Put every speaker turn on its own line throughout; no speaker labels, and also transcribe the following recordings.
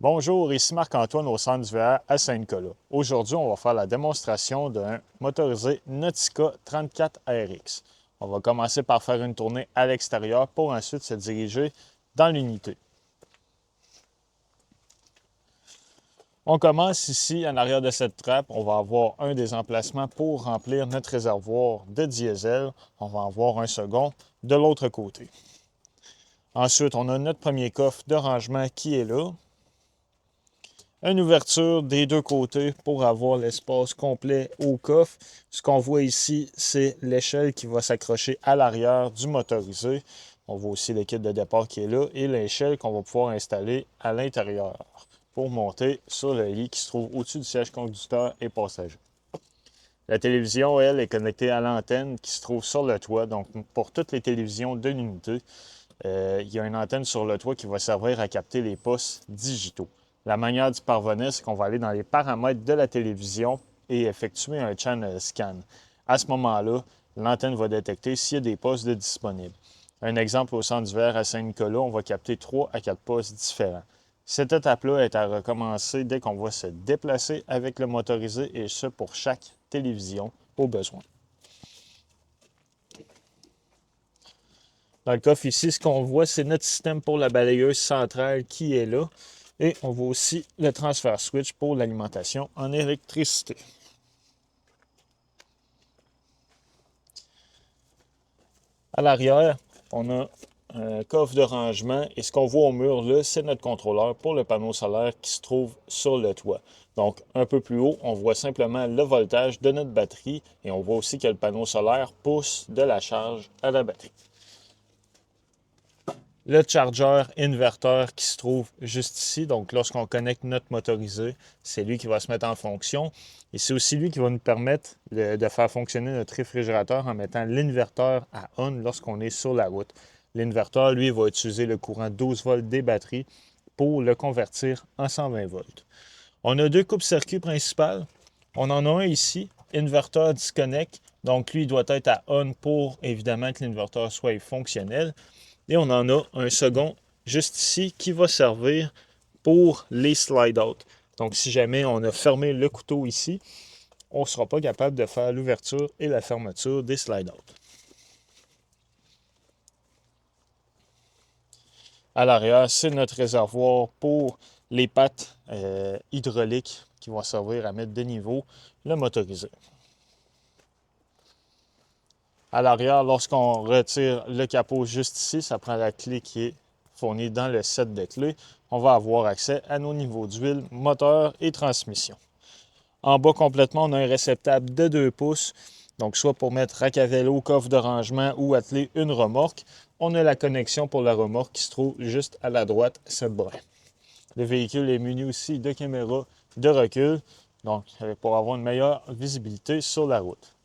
Bonjour, ici Marc-Antoine au centre d'hiver à Saint-Nicolas. Aujourd'hui, on va faire la démonstration d'un motorisé Nautica 34RX. On va commencer par faire une tournée à l'extérieur pour ensuite se diriger dans l'unité. On commence ici en arrière de cette trappe. On va avoir un des emplacements pour remplir notre réservoir de diesel. On va en avoir un second de l'autre côté. Ensuite, on a notre premier coffre de rangement qui est là. Une ouverture des deux côtés pour avoir l'espace complet au coffre. Ce qu'on voit ici, c'est l'échelle qui va s'accrocher à l'arrière du motorisé. On voit aussi le kit de départ qui est là et l'échelle qu'on va pouvoir installer à l'intérieur pour monter sur le lit qui se trouve au-dessus du siège conducteur et passager. La télévision, elle, est connectée à l'antenne qui se trouve sur le toit. Donc, pour toutes les télévisions de l'unité, il y a une antenne sur le toit qui va servir à capter les postes digitaux. La manière d'y parvenir, c'est qu'on va aller dans les paramètres de la télévision et effectuer un channel scan. À ce moment-là, l'antenne va détecter s'il y a des postes de disponibles. Un exemple au centre d'hiver à Saint-Nicolas, on va capter 3 à 4 postes différents. Cette étape-là est à recommencer dès qu'on va se déplacer avec le motorisé et ce pour chaque télévision au besoin. Dans le coffre ici, ce qu'on voit, c'est notre système pour la balayeuse centrale qui est là. Et on voit aussi le transfert switch pour l'alimentation en électricité. À l'arrière, on a un coffre de rangement et ce qu'on voit au mur là, c'est notre contrôleur pour le panneau solaire qui se trouve sur le toit. Donc un peu plus haut, on voit simplement le voltage de notre batterie et on voit aussi que le panneau solaire pousse de la charge à la batterie. Le charger inverteur qui se trouve juste ici. Donc, lorsqu'on connecte notre motorisé, c'est lui qui va se mettre en fonction. Et c'est aussi lui qui va nous permettre de faire fonctionner notre réfrigérateur en mettant l'inverteur à on lorsqu'on est sur la route. L'inverteur, lui, va utiliser le courant 12 volts des batteries pour le convertir en 120 volts. On a deux coupes-circuits principales. On en a un ici, inverteur disconnect. Donc, lui, il doit être à on pour, évidemment, que l'inverteur soit fonctionnel. Et on en a un second juste ici qui va servir pour les slide-out. Donc, si jamais on a fermé le couteau ici, on ne sera pas capable de faire l'ouverture et la fermeture des slide-out. À l'arrière, c'est notre réservoir pour les pattes hydrauliques qui vont servir à mettre de niveau le motorisé. À l'arrière, lorsqu'on retire le capot juste ici, ça prend la clé qui est fournie dans le set de clés. On va avoir accès à nos niveaux d'huile, moteur et transmission. En bas complètement, on a un réceptacle de 2 pouces, donc soit pour mettre rack à vélo, coffre de rangement ou atteler une remorque. On a la connexion pour la remorque qui se trouve juste à la droite, cette bras. Le véhicule est muni aussi de caméras de recul, donc pour avoir une meilleure visibilité sur la route.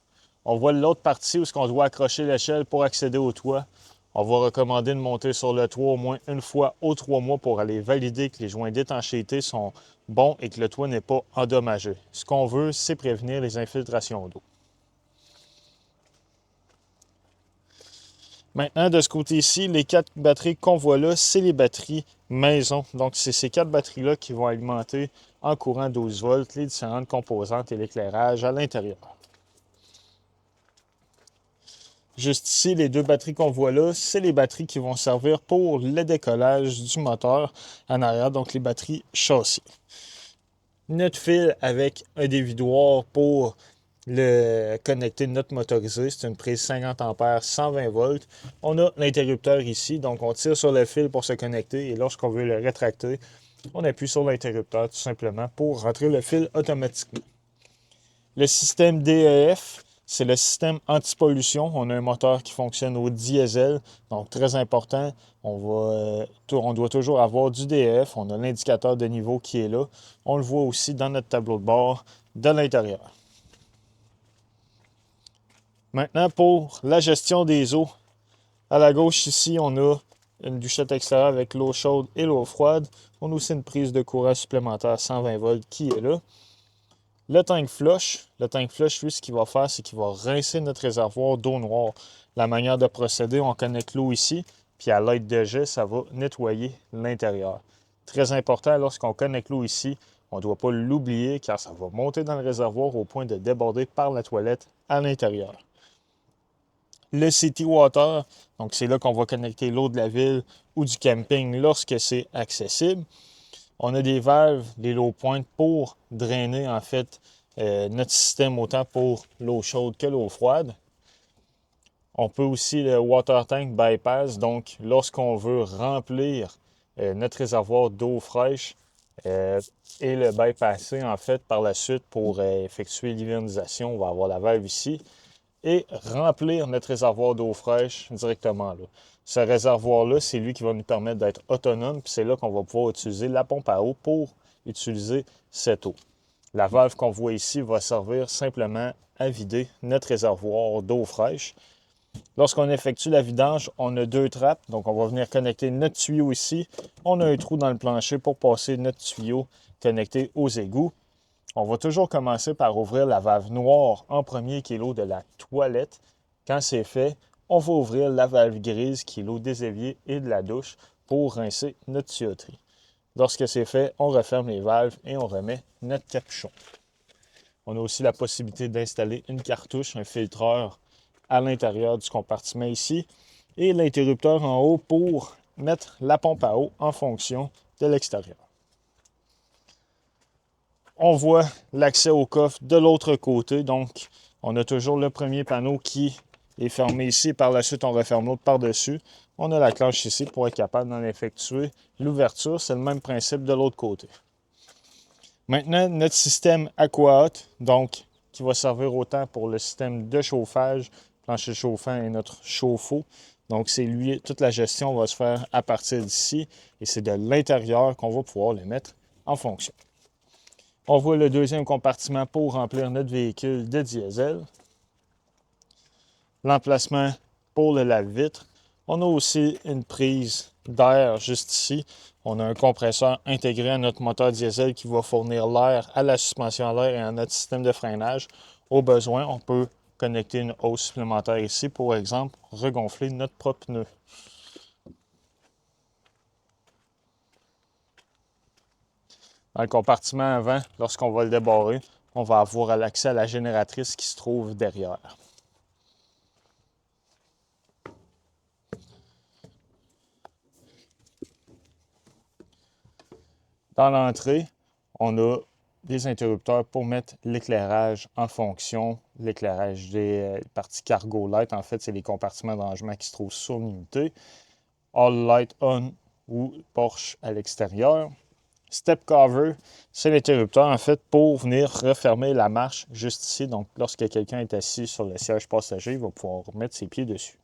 On voit l'autre partie où on doit accrocher l'échelle pour accéder au toit. On va recommander de monter sur le toit au moins une fois aux 3 mois pour aller valider que les joints d'étanchéité sont bons et que le toit n'est pas endommagé. Ce qu'on veut, c'est prévenir les infiltrations d'eau. Maintenant, de ce côté-ci, les 4 batteries qu'on voit là, c'est les batteries maison. Donc, c'est ces 4 batteries-là qui vont alimenter en courant 12 volts les différentes composantes et l'éclairage à l'intérieur. Juste ici, les 2 batteries qu'on voit là, c'est les batteries qui vont servir pour le décollage du moteur en arrière, donc les batteries châssis. Notre fil avec un dévidoir pour le connecter notre motorisé, c'est une prise 50 A 120 volts. On a l'interrupteur ici, donc on tire sur le fil pour se connecter et lorsqu'on veut le rétracter, on appuie sur l'interrupteur tout simplement pour rentrer le fil automatiquement. Le système DEF, c'est le système anti-pollution. On a un moteur qui fonctionne au diesel, donc très important. On doit toujours avoir du DEF. On a l'indicateur de niveau qui est là. On le voit aussi dans notre tableau de bord de l'intérieur. Maintenant, pour la gestion des eaux. À la gauche, ici, on a une douchette extérieure avec l'eau chaude et l'eau froide. On a aussi une prise de courant supplémentaire 120 volts qui est là. Le tank flush, lui, ce qu'il va faire, c'est qu'il va rincer notre réservoir d'eau noire. La manière de procéder, on connecte l'eau ici, puis à l'aide de jet, ça va nettoyer l'intérieur. Très important, lorsqu'on connecte l'eau ici, on ne doit pas l'oublier car ça va monter dans le réservoir au point de déborder par la toilette à l'intérieur. Le City Water, donc c'est là qu'on va connecter l'eau de la ville ou du camping lorsque c'est accessible. On a des valves, des low points pour drainer en fait notre système autant pour l'eau chaude que l'eau froide. On peut aussi le water tank bypass, donc lorsqu'on veut remplir notre réservoir d'eau fraîche et le bypasser en fait par la suite pour effectuer l'hivernalisation, on va avoir la valve ici et remplir notre réservoir d'eau fraîche directement là. Ce réservoir-là, c'est lui qui va nous permettre d'être autonome, puis c'est là qu'on va pouvoir utiliser la pompe à eau pour utiliser cette eau. La valve qu'on voit ici va servir simplement à vider notre réservoir d'eau fraîche. Lorsqu'on effectue la vidange, on a deux trappes, donc on va venir connecter notre tuyau ici. On a un trou dans le plancher pour passer notre tuyau connecté aux égouts. On va toujours commencer par ouvrir la valve noire en premier, qui est l'eau de la toilette. Quand c'est fait, on va ouvrir la valve grise, qui est l'eau des éviers et de la douche, pour rincer notre tuyauterie. Lorsque c'est fait, on referme les valves et on remet notre capuchon. On a aussi la possibilité d'installer une cartouche, un filtreur à l'intérieur du compartiment ici et l'interrupteur en haut pour mettre la pompe à eau en fonction de l'extérieur. On voit l'accès au coffre de l'autre côté, donc on a toujours le premier panneau qui est fermé ici. Par la suite, on referme l'autre par-dessus. On a la cloche ici pour être capable d'en effectuer l'ouverture. C'est le même principe de l'autre côté. Maintenant, notre système AquaHot, donc qui va servir autant pour le système de chauffage, plancher chauffant et notre chauffe-eau. Donc, c'est lui, toute la gestion va se faire à partir d'ici et c'est de l'intérieur qu'on va pouvoir le mettre en fonction. On voit le deuxième compartiment pour remplir notre véhicule de diesel. L'emplacement pour le lave-vitre. On a aussi une prise d'air juste ici. On a un compresseur intégré à notre moteur diesel qui va fournir l'air à la suspension à l'air et à notre système de freinage. Au besoin, on peut connecter une hausse supplémentaire ici, pour exemple, regonfler notre propre pneu. Dans le compartiment avant, lorsqu'on va le débarrer, on va avoir l'accès à la génératrice qui se trouve derrière. Dans l'entrée, on a des interrupteurs pour mettre l'éclairage en fonction. L'éclairage des parties cargo light, en fait, c'est les compartiments de rangement qui se trouvent sur l'unité. All light on ou Porsche à l'extérieur. Step cover, c'est l'interrupteur en fait pour venir refermer la marche juste ici. Donc, lorsque quelqu'un est assis sur le siège passager, il va pouvoir mettre ses pieds dessus.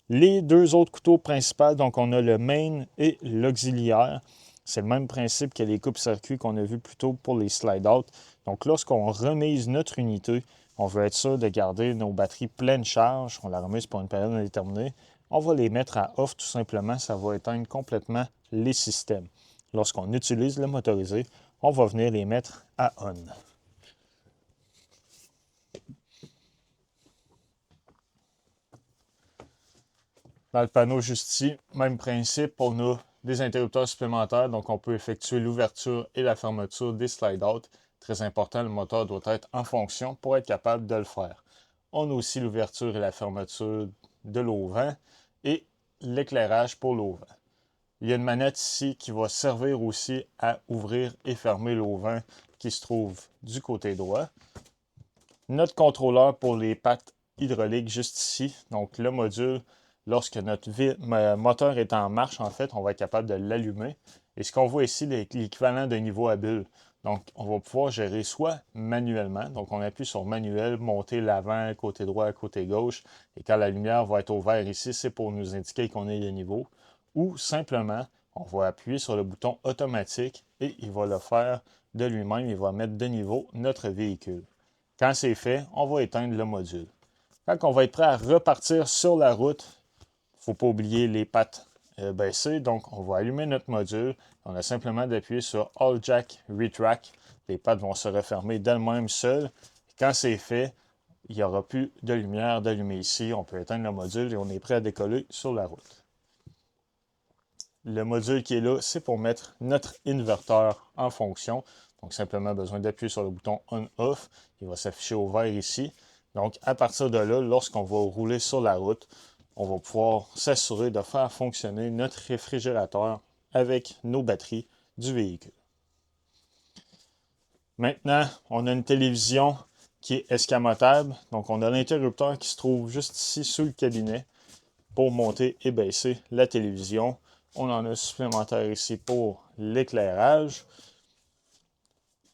Les deux autres couteaux principaux, donc on a le main et l'auxiliaire. C'est le même principe que les coupes-circuits qu'on a vu plus tôt pour les slide-out. Donc, lorsqu'on remise notre unité, on veut être sûr de garder nos batteries pleine charge. On la remise pour une période indéterminée. On va les mettre à off tout simplement. Ça va éteindre complètement les systèmes. Lorsqu'on utilise le motorisé, on va venir les mettre à on. Dans le panneau juste ici, même principe, on a des interrupteurs supplémentaires, donc on peut effectuer l'ouverture et la fermeture des slide-out. Très important, le moteur doit être en fonction pour être capable de le faire. On a aussi l'ouverture et la fermeture de l'auvent et l'éclairage pour l'auvent. Il y a une manette ici qui va servir aussi à ouvrir et fermer l'auvent qui se trouve du côté droit. Notre contrôleur pour les pattes hydrauliques juste ici. Donc le module, lorsque notre moteur est en marche, en fait, on va être capable de l'allumer. Et ce qu'on voit ici, l'équivalent d'un niveau à bulle. Donc, on va pouvoir gérer soit manuellement, donc on appuie sur manuel, monter l'avant, côté droit, côté gauche, et quand la lumière va être au vert ici, c'est pour nous indiquer qu'on est le niveau. Ou simplement, on va appuyer sur le bouton automatique et il va le faire de lui-même, il va mettre de niveau notre véhicule. Quand c'est fait, on va éteindre le module. Quand on va être prêt à repartir sur la route, il ne faut pas oublier les pattes baissées. Donc, on va allumer notre module. On a simplement d'appuyer sur All Jack Retract. Les pattes vont se refermer d'elles-mêmes seules. Quand c'est fait, il n'y aura plus de lumière d'allumer ici. On peut éteindre le module et on est prêt à décoller sur la route. le module qui est là, c'est pour mettre notre inverteur en fonction. Donc, simplement besoin d'appuyer sur le bouton On-Off. Il va s'afficher au vert ici. Donc, à partir de là, lorsqu'on va rouler sur la route, on va pouvoir s'assurer de faire fonctionner notre réfrigérateur avec nos batteries du véhicule. Maintenant, on a une télévision qui est escamotable. Donc, on a l'interrupteur qui se trouve juste ici sous le cabinet pour monter et baisser la télévision. On en a un supplémentaire ici pour l'éclairage.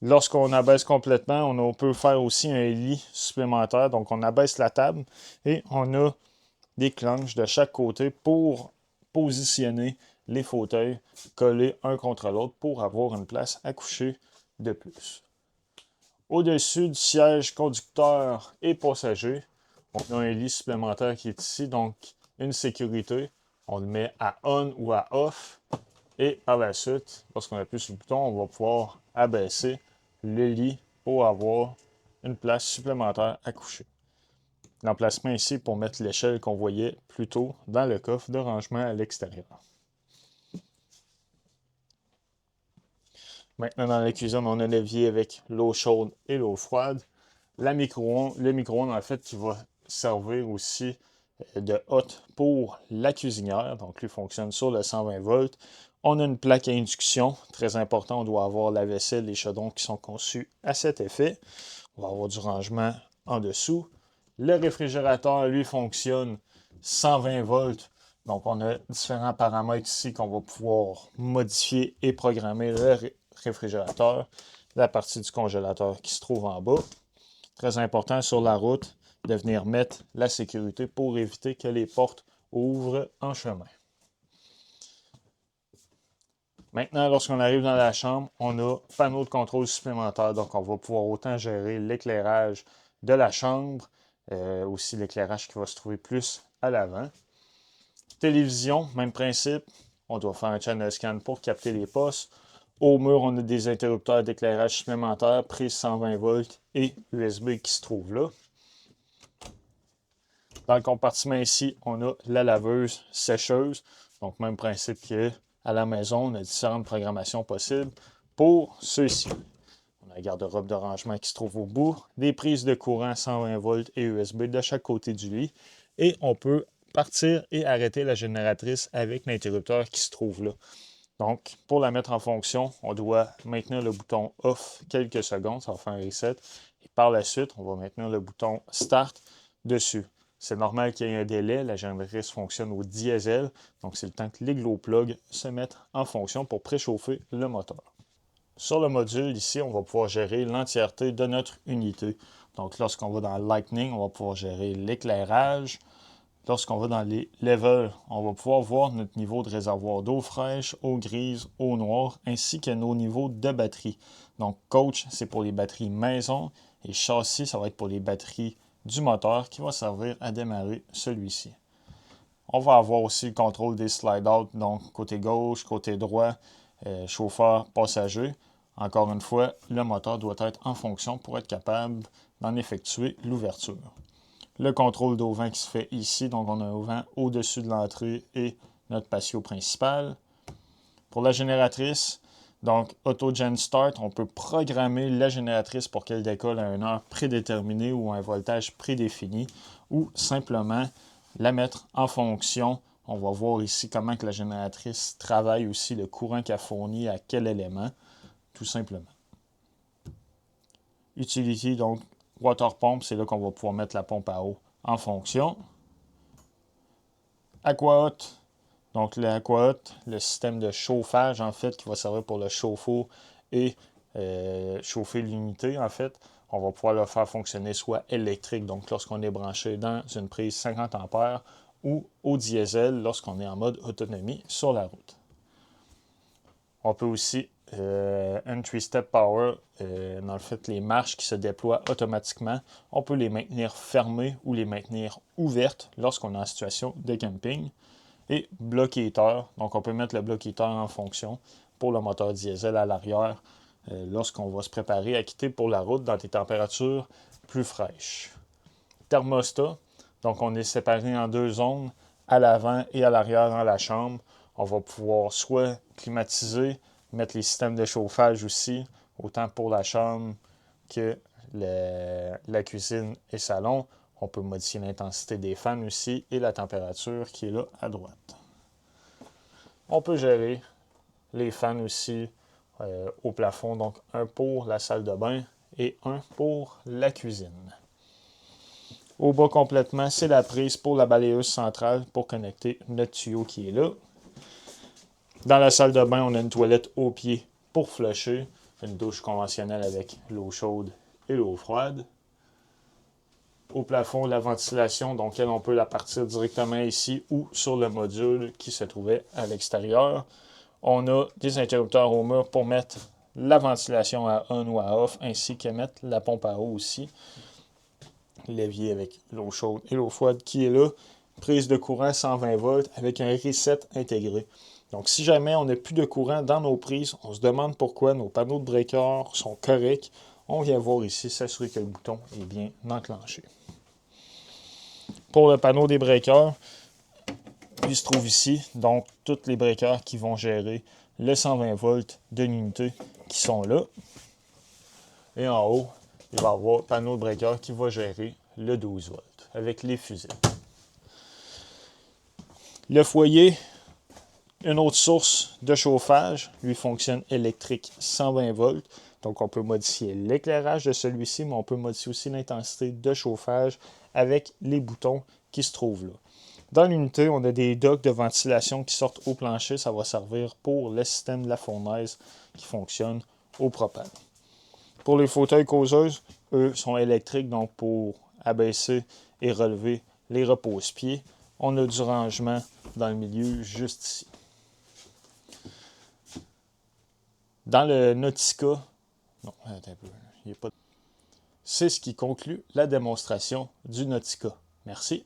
Lorsqu'on abaisse complètement, on peut faire aussi un lit supplémentaire. Donc, on abaisse la table et on a des clenches de chaque côté pour positionner les fauteuils collés un contre l'autre pour avoir une place à coucher de plus. Au-dessus du siège conducteur et passager, on a un lit supplémentaire qui est ici, donc une sécurité. On le met à on ou à off. Et par la suite, lorsqu'on appuie sur le bouton, on va pouvoir abaisser le lit pour avoir une place supplémentaire à coucher. L'emplacement ici pour mettre l'échelle qu'on voyait plus tôt dans le coffre de rangement à l'extérieur. Maintenant, dans la cuisine, on a l'évier avec l'eau chaude et l'eau froide. Le micro-ondes, en fait, qui va servir aussi de hotte pour la cuisinière. Donc, lui fonctionne sur le 120 volts. On a une plaque à induction. Très important, on doit avoir la vaisselle et les chaudrons qui sont conçus à cet effet. On va avoir du rangement en dessous. Le réfrigérateur, lui, fonctionne 120 volts. Donc, on a différents paramètres ici qu'on va pouvoir modifier et programmer le réfrigérateur. La partie du congélateur qui se trouve en bas. Très important sur la route de venir mettre la sécurité pour éviter que les portes ouvrent en chemin. Maintenant, lorsqu'on arrive dans la chambre, on a panneau de contrôle supplémentaire. Donc, on va pouvoir autant gérer l'éclairage de la chambre, aussi l'éclairage qui va se trouver plus à l'avant. Télévision, même principe. On doit faire un channel scan pour capter les postes. Au mur, on a des interrupteurs d'éclairage supplémentaires, prise 120 volts et USB qui se trouvent là. Dans le compartiment ici, on a la laveuse sécheuse. Donc, même principe qu'à la maison, on a différentes programmations possibles pour ceux-ci. On a la garde-robe de rangement qui se trouve au bout, des prises de courant 120 volts et USB de chaque côté du lit. Et on peut partir et arrêter la génératrice avec l'interrupteur qui se trouve là. Donc, pour la mettre en fonction, on doit maintenir le bouton Off quelques secondes, ça va faire un reset. Et par la suite, on va maintenir le bouton Start dessus. C'est normal qu'il y ait un délai, la génératrice fonctionne au diesel, donc c'est le temps que les glow plugs se mettent en fonction pour préchauffer le moteur. Sur le module, ici, on va pouvoir gérer l'entièreté de notre unité. Donc, lorsqu'on va dans Lightning, on va pouvoir gérer l'éclairage. Lorsqu'on va dans les levels, on va pouvoir voir notre niveau de réservoir d'eau fraîche, eau grise, eau noire, ainsi que nos niveaux de batterie. Donc, coach, c'est pour les batteries maison, et châssis, ça va être pour les batteries du moteur qui va servir à démarrer celui-ci. On va avoir aussi le contrôle des slide-out, donc côté gauche, côté droit, chauffeur, passager. Encore une fois, le moteur doit être en fonction pour être capable d'en effectuer l'ouverture. Le contrôle d'auvent qui se fait ici, donc on a un auvent au-dessus de l'entrée et notre patio principal. Pour la génératrice, donc Auto Gen Start, on peut programmer la génératrice pour qu'elle décolle à une heure prédéterminée ou à un voltage prédéfini, ou simplement la mettre en fonction. On va voir ici comment que la génératrice travaille aussi, le courant qu'elle fournit à quel élément, tout simplement. Utility, donc water pump, c'est là qu'on va pouvoir mettre la pompe à eau en fonction. Aquahot, donc l'Aquahot, le système de chauffage en fait qui va servir pour le chauffe-eau et chauffer l'unité en fait. On va pouvoir le faire fonctionner soit électrique, donc lorsqu'on est branché dans une prise 50 A ou au diesel lorsqu'on est en mode autonomie sur la route. On peut aussi Entry Step Power, dans le fait, les marches qui se déploient automatiquement, on peut les maintenir fermées ou les maintenir ouvertes lorsqu'on est en situation de camping. Et bloc heater, donc on peut mettre le bloc heater en fonction pour le moteur diesel à l'arrière lorsqu'on va se préparer à quitter pour la route dans des températures plus fraîches. Thermostat, donc on est séparé en deux zones, à l'avant et à l'arrière dans la chambre. On va pouvoir soit climatiser, mettre les systèmes de chauffage aussi, autant pour la chambre que la cuisine et salon. On peut modifier l'intensité des fans aussi et la température qui est là à droite. On peut gérer les fans aussi au plafond, donc un pour la salle de bain et un pour la cuisine. Au bas complètement, c'est la prise pour la balayeuse centrale pour connecter notre tuyau qui est là. Dans la salle de bain, on a une toilette au pied pour flusher, une douche conventionnelle avec l'eau chaude et l'eau froide. Au plafond, la ventilation, donc elle, on peut la partir directement ici ou sur le module qui se trouvait à l'extérieur. On a des interrupteurs au mur pour mettre la ventilation à on ou à off, ainsi que mettre la pompe à eau aussi. L'évier avec l'eau chaude et l'eau froide qui est là. Prise de courant 120 volts avec un reset intégré. Donc, si jamais on n'a plus de courant dans nos prises, on se demande pourquoi nos panneaux de breaker sont corrects. On vient voir ici, s'assurer que le bouton est bien enclenché. Pour le panneau des breakers, il se trouve ici, donc tous les breakers qui vont gérer le 120 volts de l'unité qui sont là. Et en haut, il va y avoir le panneau de breaker qui va gérer le 12 volts avec les fusées. Le foyer, une autre source de chauffage, lui fonctionne électrique 120 volts. Donc, on peut modifier l'éclairage de celui-ci, mais on peut modifier aussi l'intensité de chauffage avec les boutons qui se trouvent là. Dans l'unité, on a des docks de ventilation qui sortent au plancher. Ça va servir pour le système de la fournaise qui fonctionne au propane. Pour les fauteuils causeuses, eux sont électriques, donc pour abaisser et relever les repose-pieds. On a du rangement dans le milieu, juste ici. Dans le Nautica, non, attends un peu, il n'y a pas de... C'est ce qui conclut la démonstration du Nautica. Merci.